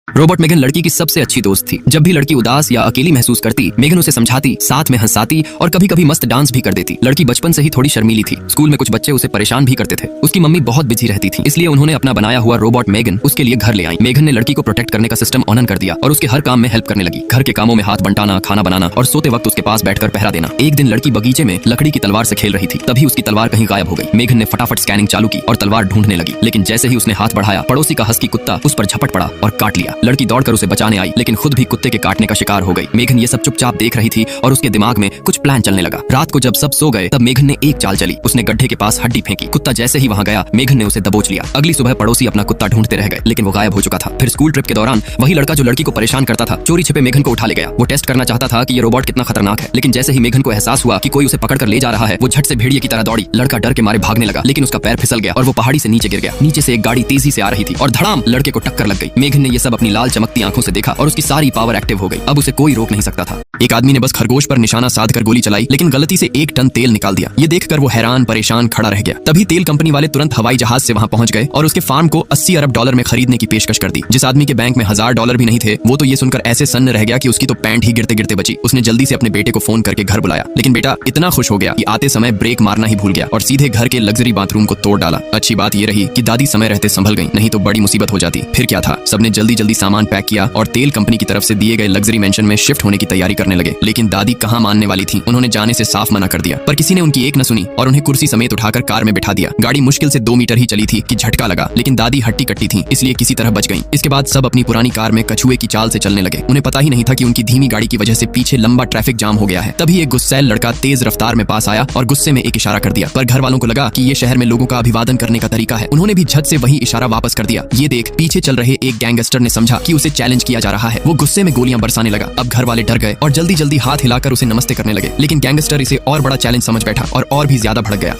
Robot Megan लड़की की सबसे अच्छी दोस्त थी। जब भी लड़की उदास या अकेली महसूस करती, मेगन उसे समझाती, साथ में हंसाती और कभी कभी मस्त डांस भी कर देती। लड़की बचपन से ही थोड़ी शर्मीली थी। स्कूल में कुछ बच्चे उसे परेशान भी करते थे। उसकी मम्मी बहुत बिजी रहती थी, इसलिए उन्होंने अपना बनाया हुआ रोबोट मेगन उसके लिए घर ले आई। मेगन ने लड़की को प्रोटेक्ट करने का सिस्टम ऑन कर दिया और उसके हर काम में हेल्प करने लगी। घर के कामों में हाथ बंटाना, खाना बनाना और सोते वक्त उसके पास बैठकर पहरा देना। एक दिन लड़की बगीचे में लकड़ी की तलवार से खेल रही थी, तभी उसकी तलवार कहीं गायब हो गई। मेगन ने फटाफट स्कैनिंग चालू की और तलवार ढूंढने लगी, लेकिन जैसे ही उसने हाथ बढ़ाया, पड़ोसी का हस्की कुत्ता उस पर झपट पड़ा और काट लिया। लड़की दौड़कर उसे बचाने आई, लेकिन खुद भी कुत्ते के काटने का शिकार हो गई। मेघन ये सब चुपचाप देख रही थी और उसके दिमाग में कुछ प्लान चलने लगा। रात को जब सब सो गए, तब मेघन ने एक चाल चली। उसने गड्ढे के पास हड्डी फेंकी। कुत्ता जैसे ही वहां गया, मेघन ने उसे दबोच लिया। अगली सुबह पड़ोसी अपना कुत्ता ढूंढते रह गए, लेकिन वो गायब हो चुका था। फिर स्कूल ट्रिप के दौरान वही लड़का जो लड़की को परेशान करता था, चोरी छिपे मेघन को उठा ले गया। वो टेस्ट करना चाहता था कि ये रोबोट कितना खतरनाक है, लेकिन जैसे ही मेघन को एहसास हुआ कि कोई उसे पकड़ कर ले जा रहा है, वो झट से भेड़िए की तरह दौड़ी। लड़का डर के मारे भागने लगा, लेकिन उसका पैर फिसल गया और वो पहाड़ी से नीचे गिर गया। नीचे से एक गाड़ी तेजी से आ रही थी और धड़ाम लड़के को टक्कर लग गई। मेघन ने ये सब अपनी लाल चमकती आंखों से देखा और उसकी सारी पावर एक्टिव हो गई। अब उसे कोई रोक नहीं सकता था। एक आदमी ने बस खरगोश पर निशाना साध कर गोली चलाई, लेकिन गलती से 1 टन तेल निकाल दिया। ये देखकर वो हैरान परेशान खड़ा रह गया। तभी तेल कंपनी वाले तुरंत हवाई जहाज से वहां पहुंच गए और उसके फार्म को 80 अरब डॉलर में खरीदने की पेशकश कर दी। जिस आदमी के बैंक में $1000 भी नहीं थे, वो तो ये सुनकर ऐसे सन्न रह गया कि उसकी तो पैंट ही गिरते गिरते बची। उसने जल्दी से अपने बेटे को फोन करके घर बुलाया, लेकिन बेटा इतना खुश हो गया कि आते समय ब्रेक मारना ही भूल गया और सीधे घर के लग्जरी बाथरूम को तोड़ डाला। अच्छी बात ये रही कि दादी समय रहते संभल गई, नहीं तो बड़ी मुसीबत हो जाती। फिर क्या था, सबने जल्दी जल्दी सामान पैक किया और तेल कंपनी की तरफ से दिए गए लग्जरी मेंशन में शिफ्ट होने की तैयारी करने लगे। लेकिन दादी कहाँ मानने वाली थी। उन्होंने जाने से साफ मना कर दिया, पर किसी ने उनकी एक न सुनी और उन्हें कुर्सी समेत उठाकर कार में बिठा दिया। गाड़ी मुश्किल से 2 मीटर ही चली थी कि झटका लगा, लेकिन दादी हट्टी कट्टी थी, इसलिए किसी तरह बच गईं। इसके बाद सब अपनी पुरानी कार में कछुए की चाल से चलने लगे। उन्हें पता ही नहीं था कि उनकी धीमी गाड़ी की वजह से पीछे लंबा ट्रैफिक जाम हो गया है। तभी एक गुस्सैल लड़का तेज रफ्तार में पास आया और गुस्से में एक इशारा कर दिया, पर घर वालों को लगा कि ये शहर में लोगों का अभिवादन करने का तरीका है। उन्होंने भी झट से वही इशारा वापस कर दिया। ये देख पीछे चल रहे एक गैंगस्टर ने समझा कि उसे चैलेंज किया जा रहा है। वो गुस्से में गोलियां बरसाने लगा। अब घर वाले डर गए और जल्दी जल्दी हाथ हिलाकर उसे नमस्ते करने लगे, लेकिन गैंगस्टर इसे और बड़ा चैलेंज समझ बैठा और भी ज्यादा भड़क गया।